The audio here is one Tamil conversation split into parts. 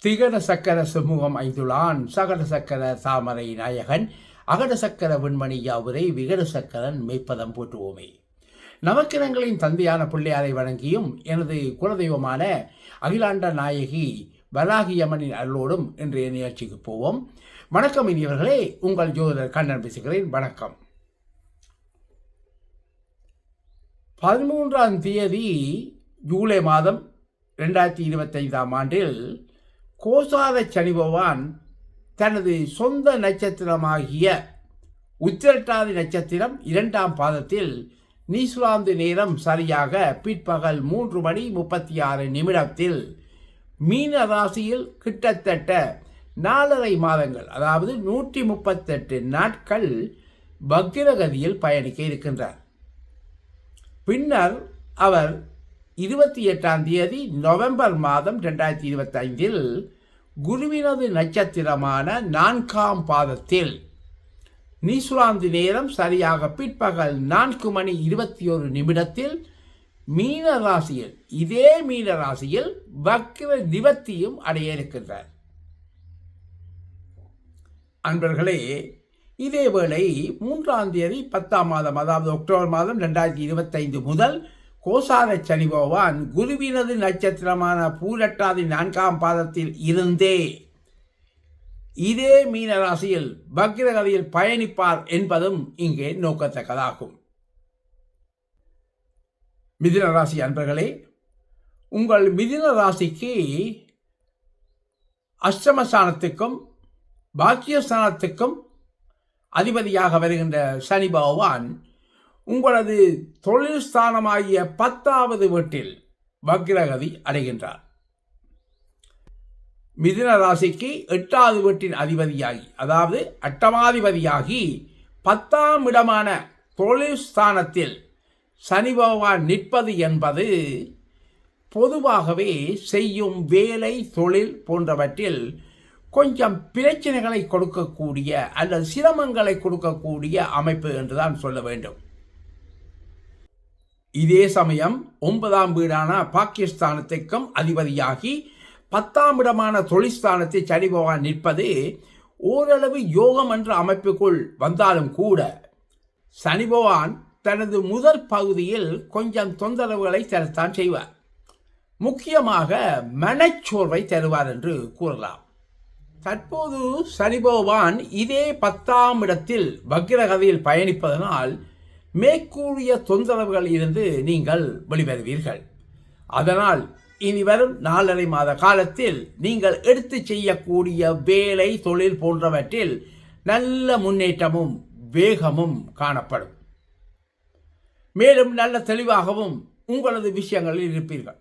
திகட சக்கர சுமுகம் ஐந்துளான் சகட சக்கர தாமரை நாயகன் அகட சக்கர வெண்மணி யாவுரை விகட சக்கரன் மெய்ப்பதம் போற்றுவோமே. நவக்கிரங்களின் தந்தையான பிள்ளையாரை வணங்கியும் எனது குலதெய்வமான அகிலாண்ட நாயகி வராகியம்மனின் அருளோடும் இன்றைய நிகழ்ச்சிக்கு போவோம். வணக்கம் இனியவர்களே, உங்கள் ஜோதிடர் கண்ணன் பேசுகிறேன். வணக்கம். 13ஆம் தேதி ஜூலை மாதம் 2025ஆம் ஆண்டில் கோசார சனி பகவான் தனது சொந்த நட்சத்திரமாகிய உத்திரட்டாதி நட்சத்திரம் 2ஆம் பாதத்தில் நீசுலாந்து நேரம் சரியாக பிற்பகல் 3:36 மீன ராசியில் கிட்டத்தட்ட 4.5 மாதங்கள், அதாவது 138 நாட்கள் வக்ரகதியில் பயணிக்க இருக்கின்றார். பின்னர் அவர் 28ஆம் தேதி நவம்பர் மாதம் 2025 குருவினது நட்சத்திரமான 4ஆம் பாதத்தில் நீசுலாந்து நேரம் சரியாக பிற்பகல் 4:21 மீன ராசியில், இதே மீன ராசியில் வக்ர நிவர்த்தியும் அடைய இருக்கின்றார். அன்பர்களே, இதேவேளை 3ஆம் தேதி 10ஆம் மாதம், அதாவது அக்டோபர் மாதம் 2025 முதல் கோசார சனி பகவான் குருவினது நட்சத்திரமான பூரட்டாதி 4ஆம் பாதத்தில் இருந்தே இதே மீன ராசியில் வக்ரகதியில் பயணிப்பார் என்பதும் இங்கே நோக்கத்தக்கதாகும். மிதுன ராசி அன்பர்களே, உங்கள் மிதுன ராசிக்கு அஷ்டமஸ்தானத்துக்கும் பாக்கியஸ்தானத்துக்கும் அதிபதியாக வருகின்ற சனி பகவான் உங்களது தொழில் ஸ்தானமாகிய 10வது வீட்டில் வக்ரகதி அடைகின்றார். மிதுன ராசிக்கு 8வது வீட்டின் அதிபதியாகி, அதாவது அட்டமாதிபதியாகி 10ஆம் இடமான தொழில் ஸ்தானத்தில் சனி பகவான் நிற்பது என்பது பொதுவாகவே செய்யும் வேலை, தொழில் போன்றவற்றில் கொஞ்சம் பிரச்சனைகளை கொடுக்கக்கூடிய அல்லது சிரமங்களை கொடுக்கக்கூடிய அமைப்பு என்றுதான் சொல்ல வேண்டும். இதே சமயம் 9ஆம் வீடான பாகிஸ்தானத்துக்கும் அதிபதியாகி 10ஆம் இடமான தொழிற்ஸ்தானத்தை சனி பகவான் நிற்பது ஓரளவு யோகம் என்ற அமைப்புக்குள் வந்தாலும் கூட சனி பகவான் தனது முதல் பகுதியில் கொஞ்சம் தொந்தரவுகளை தரத்தான் செய்வார். முக்கியமாக மனச்சோர்வை தருவார் என்று கூறலாம். தற்போது சனி பகவான் இதே 10ஆம் இடத்தில் வக்ரகதியில் பயணிப்பதனால் மேற்கூறிய தொந்தரவுகள் இருந்து நீங்கள் வெளிவருவீர்கள். அதனால் இனி வரும் 4.5 மாத காலத்தில் நீங்கள் எடுத்து செய்யக்கூடிய வேலை, தொழில் போன்றவற்றில் நல்ல முன்னேற்றமும் வேகமும் காணப்படும். மேலும் நல்ல தெளிவாகவும் உங்களது விஷயங்களில் இருப்பீர்கள்.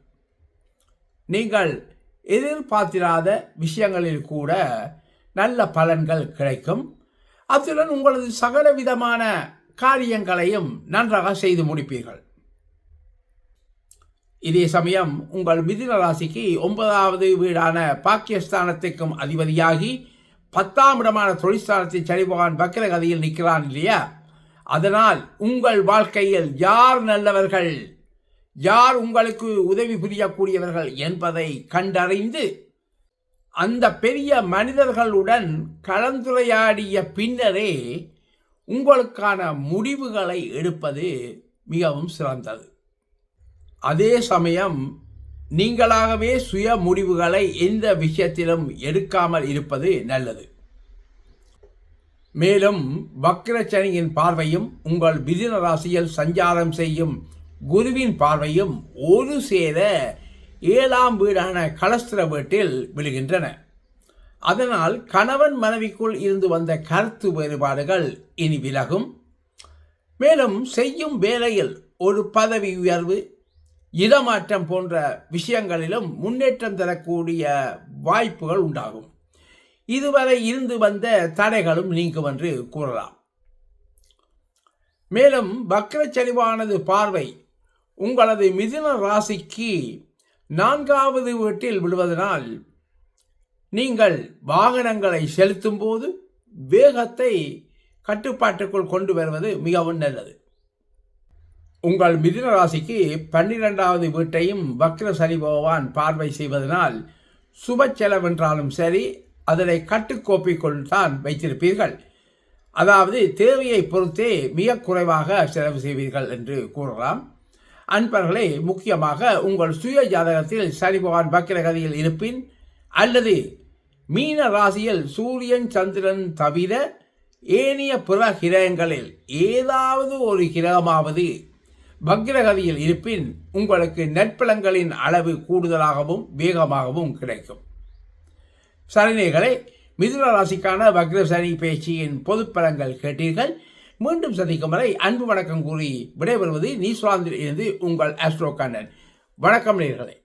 நீங்கள் எதிர்பார்த்திராத விஷயங்களில் கூட நல்ல பலன்கள் கிடைக்கும். அத்துடன் உங்களது சகல விதமான காரியங்களையும் நன்றாக செய்து முடிப்பீர்கள். இதே சமயம் உங்கள் மிதுன ராசிக்கு 9வது வீடான பாகிஸ்தானத்துக்கும் அதிபதியாகி 10ஆம் இடமான தொழிற்ஸ்தானத்தில் சனி பகவான் வக்ரகதியில் நிற்கிறான் இல்லையா? அதனால் உங்கள் வாழ்க்கையில் யார் நல்லவர்கள், யார் உங்களுக்கு உதவி புரியக்கூடியவர்கள் என்பதை கண்டறிந்து அந்த பெரிய மனிதர்களுடன் கலந்துரையாடிய பின்னரே உங்களுக்கான முடிவுகளை எடுப்பது மிகவும் சிறந்தது. அதே சமயம் நீங்களாகவே சுய முடிவுகளை எந்த விஷயத்திலும் எடுக்காமல் இருப்பது நல்லது. மேலும் வக்ரசனியின் பார்வையும் உங்கள் மிதுன ராசியில் சஞ்சாரம் செய்யும் குருவின் பார்வையும் ஒரு சேர 7ஆம் வீடான கலஸ்திர வீட்டில் விழுகின்றன. அதனால் கணவன் மனைவிக்குள் இருந்து வந்த கருத்து வேறுபாடுகள் இனி விலகும். மேலும் செய்யும் வேலையில் ஒரு பதவி உயர்வு, இடமாற்றம் போன்ற விஷயங்களிலும் முன்னேற்றம் தரக்கூடிய வாய்ப்புகள் உண்டாகும். இதுவரை இருந்து வந்த தடைகளும் நீங்கும் என்று கூறலாம். மேலும் வக்ரச்சனிவானது பார்வை உங்களது மிதுன ராசிக்கு 4வது வீட்டில் விழுவதனால் நீங்கள் வாகனங்களை செலுத்தும் போது வேகத்தை கட்டுப்பாட்டுக்குள் கொண்டு வருவது மிகவும் நல்லது. உங்கள் மிதுன ராசிக்கு 12வது வீட்டையும் வக்ர சனி பகவான் பார்வை செய்வதனால் சுப செலவென்றாலும் சரி அதனை கட்டுக்கோப்பிக்குள் தான் வைத்திருப்பீர்கள். அதாவது தேவையை பொறுத்தே மிக குறைவாக செலவு செய்வீர்கள் என்று கூறலாம். அன்பர்களே, முக்கியமாக உங்கள் சுய ஜாதகத்தில் சனி பகவான் வக்ரகதியில் இருப்பின் அல்லது மீன ராசியில் சூரியன் சந்திரன் தவிர ஏனைய பிற கிரகங்களில் ஏதாவது ஒரு கிரகமாவது வக்ரகதியில் இருப்பின் உங்களுக்கு நற்பலன்களின் அளவு கூடுதலாகவும் வேகமாகவும் கிடைக்கும். சனிநேயர்களே, மிதுன ராசிக்கான வக்ர சனி பேச்சியின் பொது பலன்கள் கேட்டீர்கள். மீண்டும் சந்திக்கும் வரை அன்பு வணக்கம் கூறி விடைபெறுவது நியூசிலாந்தில் இருந்து உங்கள் ஆஸ்ட்ரோ கண்ணன். வணக்கம் நேயர்களே.